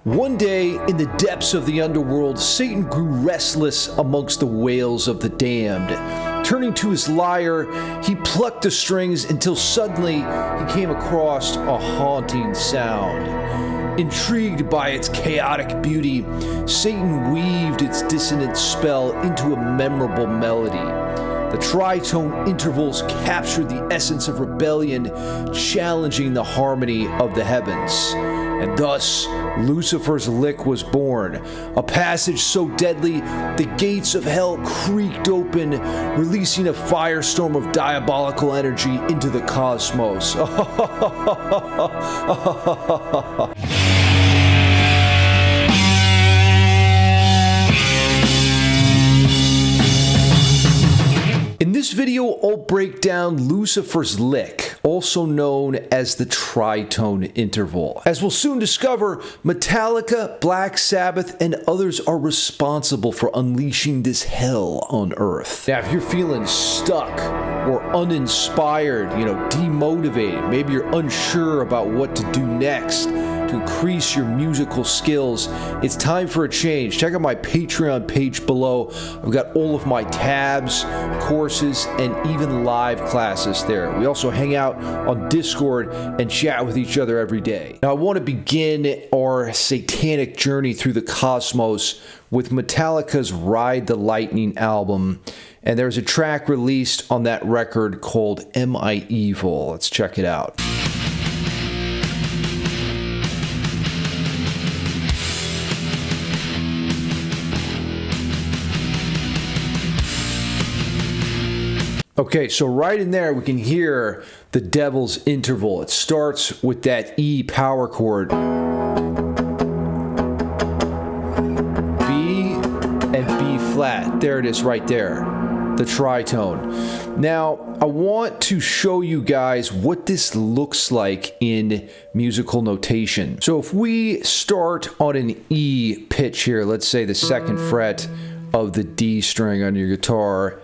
One day, in the depths of the underworld, Satan grew restless amongst the wails of the damned. Turning to his lyre, he plucked the strings until suddenly he came across a haunting sound. Intrigued by its chaotic beauty, Satan weaved its dissonant spell into a memorable melody. The tritone intervals captured the essence of rebellion, challenging the harmony of the heavens. And thus, Lucifer's lick was born, a passage so deadly, the gates of hell creaked open, releasing a firestorm of diabolical energy into the cosmos. In this video, I'll break down Lucifer's lick, also known as the tritone interval. As we'll soon discover, Metallica, Black Sabbath, and others are responsible for unleashing this hell on Earth. Now, if you're feeling stuck or uninspired, demotivated, maybe you're unsure about what to do next to increase your musical skills, it's time for a change. Check out my Patreon page below. I've got all of my tabs, courses, and even live classes there. We also hang out on Discord and chat with each other every day. Now, I want to begin our satanic journey through the cosmos with Metallica's Ride the Lightning album. And there's a track released on that record called Am I Evil? Let's check it out. Okay, so right in there we can hear the devil's interval. It starts with that E power chord. B and B flat. There it is right there. The tritone. Now, I want to show you guys what this looks like in musical notation. So if we start on an E pitch here, let's say the second fret of the D string on your guitar,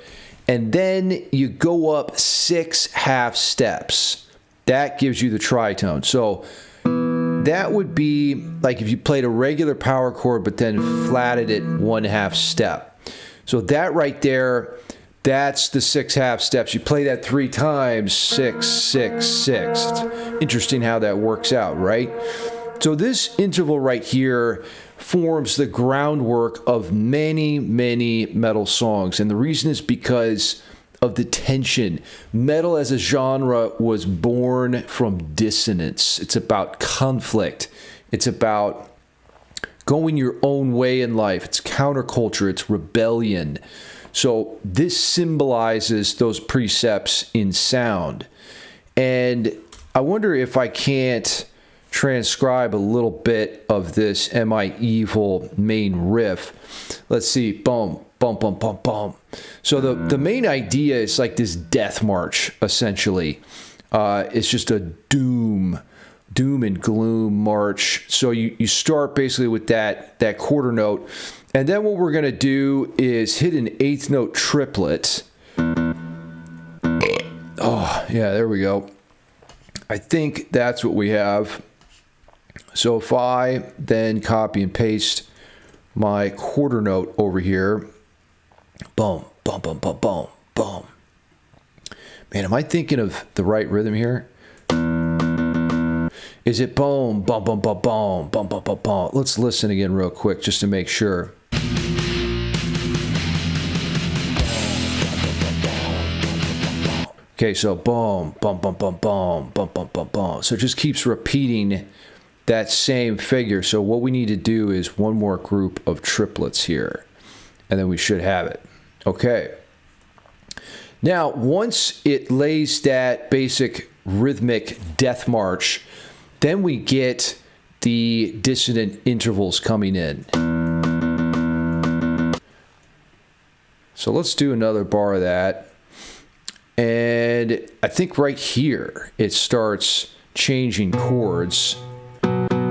and then you go up 6 half steps. That gives you the tritone. So that would be like if you played a regular power chord but then flatted it 1/2 step. So that right there, that's the 6 half steps. You play that 3 times, 6, 6, 6. It's interesting how that works out, right? So this interval right here forms the groundwork of many, many metal songs. And the reason is because of the tension. Metal as a genre was born from dissonance. It's about conflict. It's about going your own way in life. It's counterculture. It's rebellion. So this symbolizes those precepts in sound. And I wonder if I can't transcribe a little bit of this Am I Evil main riff. Let's see. Boom, bum, bum, bum, bum. So the main idea is like this death march, essentially. It's just a doom and gloom march. So you start basically with that quarter note. And then what we're going to do is hit an 8th note triplet. Oh, yeah, there we go. I think that's what we have. So if I then copy and paste my quarter note over here, boom, boom, boom, boom, boom, boom. Man, am I thinking of the right rhythm here? Is it boom, boom, boom, boom, boom, boom, boom, boom, boom? Let's listen again real quick just to make sure. Okay, so boom, boom, boom, boom, boom, boom, boom, boom, boom. So it just keeps repeating that same figure. So what we need to do is one more group of triplets here, and then we should have it. Okay. Now, once it lays that basic rhythmic death march, then we get the dissonant intervals coming in. So let's do another bar of that. And I think right here, it starts changing chords.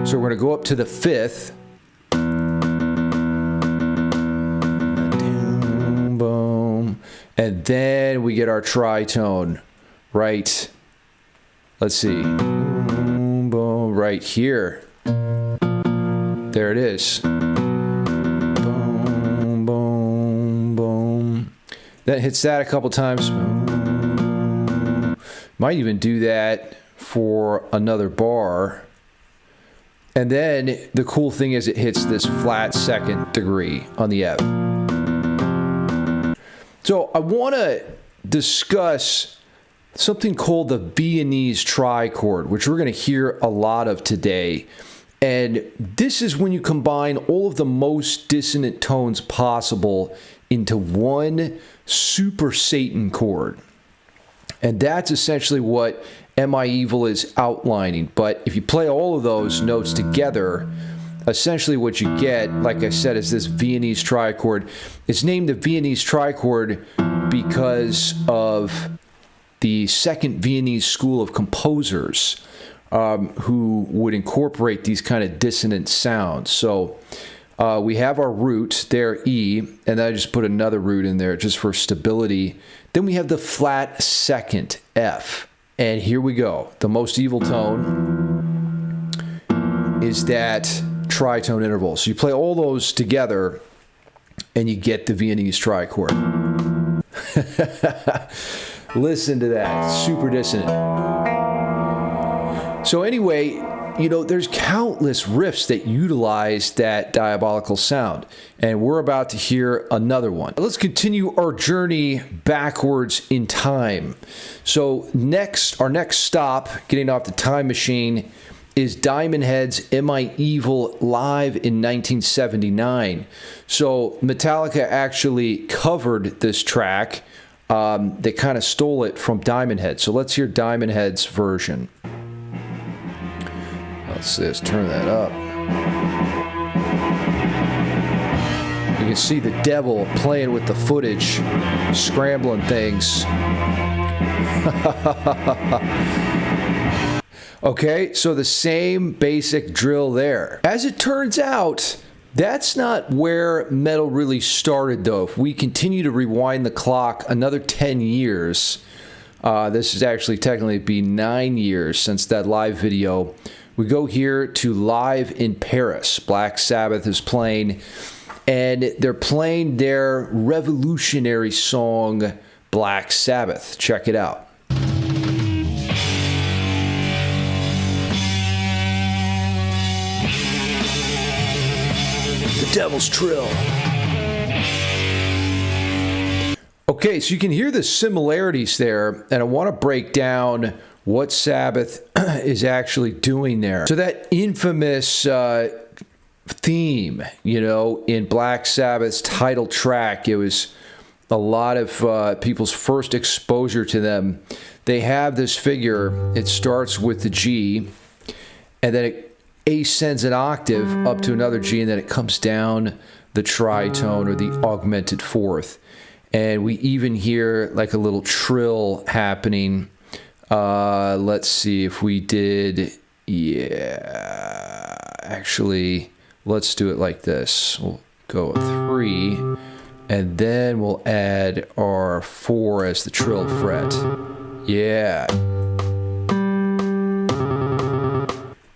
So we're going to go up to the 5th. Boom. And then we get our tritone right. Let's see. Boom, right here. There it is. Boom, boom, boom. Then hits that a couple times. Boom. Might even do that for another bar. And then the cool thing is it hits this flat second degree on the F. So I want to discuss something called the Viennese trichord, which we're going to hear a lot of today. And this is when you combine all of the most dissonant tones possible into one super Satan chord. And that's essentially what Am I Evil is outlining. But if you play all of those notes together, essentially what you get, like I said, is this Viennese trichord. It's named the Viennese trichord because of the second Viennese school of composers who would incorporate these kind of dissonant sounds. So we have our root there, E, and then I just put another root in there just for stability. Then we have the flat second, F. And here we go. The most evil tone is that tritone interval. So you play all those together and you get the Viennese trichord. Listen to that. Super dissonant. So anyway, you know, there's countless riffs that utilize that diabolical sound, and we're about to hear another one. Let's continue our journey backwards in time. So our next stop, getting off the time machine, is Diamond Head's Am I Evil live in 1979. So Metallica actually covered this track. They kind of stole it from Diamond Head. So let's hear Diamond Head's version. Let's turn that up. You can see the devil playing with the footage, scrambling things. Okay, so the same basic drill there. As it turns out, that's not where metal really started, though. If we continue to rewind the clock another 10 years, this is actually technically be 9 years since that live video. We go here to Live in Paris. Black Sabbath is playing, and they're playing their revolutionary song, Black Sabbath. Check it out. The Devil's Trill. Okay, so you can hear the similarities there, and I want to break down what Sabbath is actually doing there. So that infamous theme, you know, in Black Sabbath's title track, it was a lot of people's first exposure to them. They have this figure, it starts with the G, and then it ascends an octave up to another G, and then it comes down the tritone or the augmented fourth. And we even hear like a little trill happening. Let's see if we did, actually, let's do it like this. We'll go 3, and then we'll add our 4 as the trill fret. Yeah.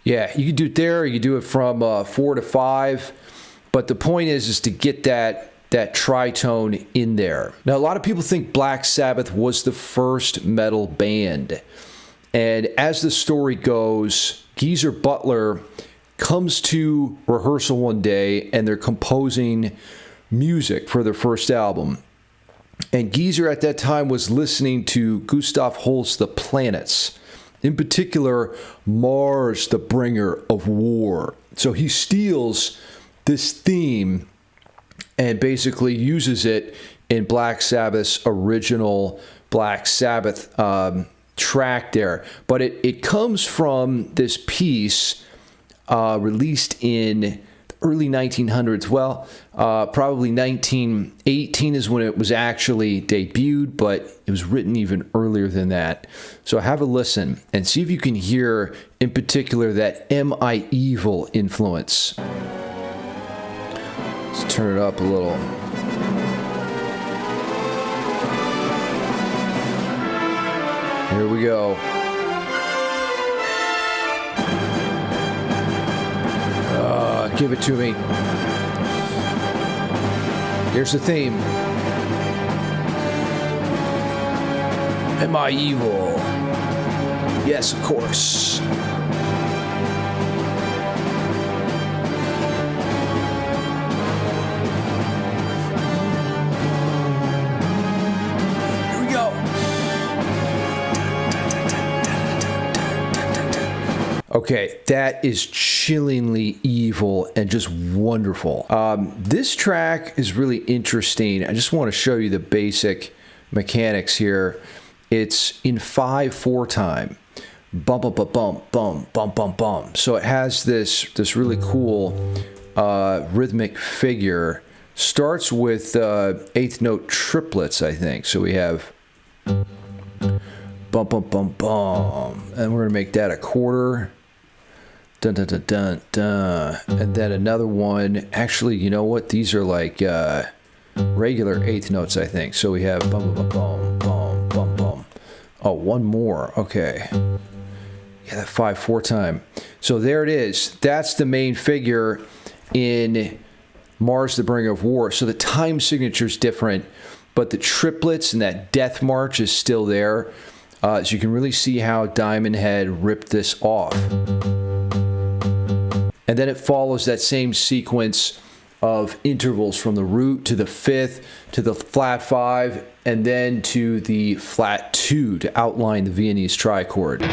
Yeah, you can do it there, you can do it from 4 to 5, but the point is to get that tritone in there. Now, a lot of people think Black Sabbath was the first metal band. And as the story goes, Geezer Butler comes to rehearsal one day, and they're composing music for their first album. And Geezer at that time was listening to Gustav Holst's The Planets, in particular, Mars, the Bringer of War. So he steals this theme and basically uses it in Black Sabbath's original Black Sabbath track there. But it comes from this piece released in the early 1900s. Well, probably 1918 is when it was actually debuted, but it was written even earlier than that. So have a listen and see if you can hear, in particular, that Am I Evil influence. Let's turn it up a little. Here we go. Give it to me. Here's the theme. Am I evil? Yes, of course. Here we go. Okay, that is chillingly evil and just wonderful. This track is really interesting. I just want to show you the basic mechanics here. It's in 5/4 time. Bum, bum, bum, bum, bum, bum, bum, bum. So it has this really cool rhythmic figure. Starts with eighth note triplets, I think. So we have bum, bum, bum, bum. And we're going to make that a quarter. Dun, dun, dun, dun, dun. And then another one. Actually, you know what? These are like regular eighth notes, I think. So we have bum, bum, bum, bum, bum, bum. Oh, one more. Okay. Yeah, that 5/4 time. So there it is. That's the main figure in Mars, the Bringer of War. So the time signature is different, but the triplets and that death march is still there. So you can really see how Diamond Head ripped this off. And then it follows that same sequence of intervals from the root to the fifth to the flat 5 and then to the flat 2 to outline the Viennese trichord.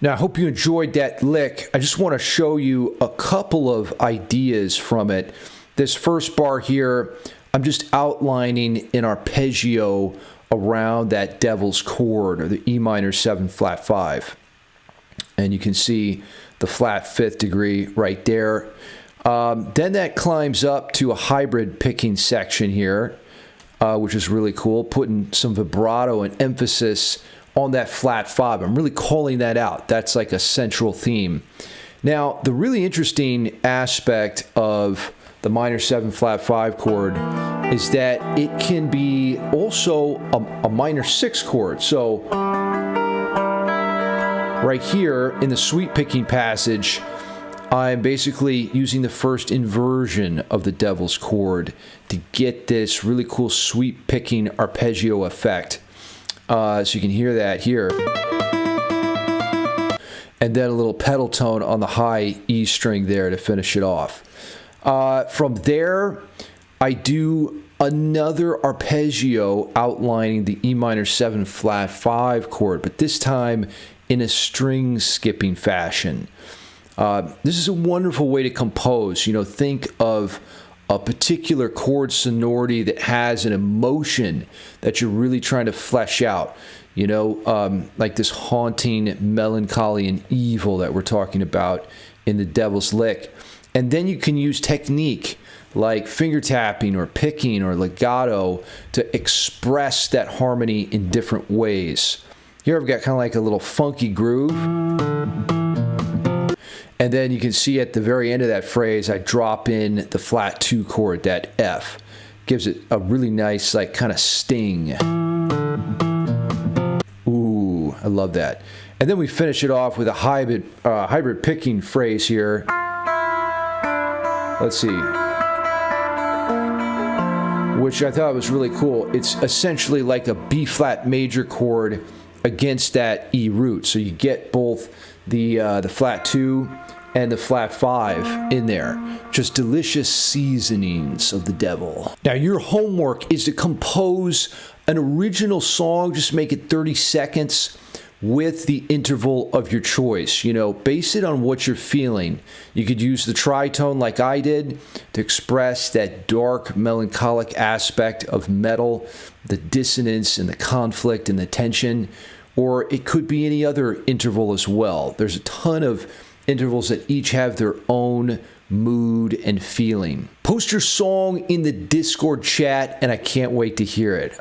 Now, I hope you enjoyed that lick. I just want to show you a couple of ideas from it. This first bar here, I'm just outlining an arpeggio around that devil's chord, or the E minor 7 flat 5. And you can see the flat 5th degree right there. Then that climbs up to a hybrid picking section here, which is really cool, putting some vibrato and emphasis on that flat 5. I'm really calling that out. That's like a central theme. Now, the really interesting aspect of the minor 7 flat 5 chord is that it can be also a minor 6 chord. So right here in the sweep picking passage, I'm basically using the first inversion of the devil's chord to get this really cool sweep picking arpeggio effect. So you can hear that here. And then a little pedal tone on the high E string there to finish it off. From there, I do another arpeggio outlining the E minor 7 flat 5 chord, but this time in a string skipping fashion. This is a wonderful way to compose. You know, think of a particular chord sonority that has an emotion that you're really trying to flesh out. You know, like this haunting melancholy and evil that we're talking about in the Devil's Lick. And then you can use technique like finger tapping or picking or legato to express that harmony in different ways. Here I've got kind of like a little funky groove. And then you can see at the very end of that phrase, I drop in the flat 2 chord, that F. Gives it a really nice, like, kind of sting. Ooh, I love that. And then we finish it off with a hybrid picking phrase here. Let's see. Which I thought was really cool. It's essentially like a B flat major chord against that E root. So you get both the flat 2 and the flat 5 in there. Just delicious seasonings of the devil. Now your homework is to compose an original song. Just make it 30 seconds with the interval of your choice. You know, base it on what you're feeling. You could use the tritone like I did to express that dark, melancholic aspect of metal, the dissonance and the conflict and the tension. Or it could be any other interval as well. There's a ton of intervals that each have their own mood, and feeling. Post your song in the Discord chat, and I can't wait to hear it.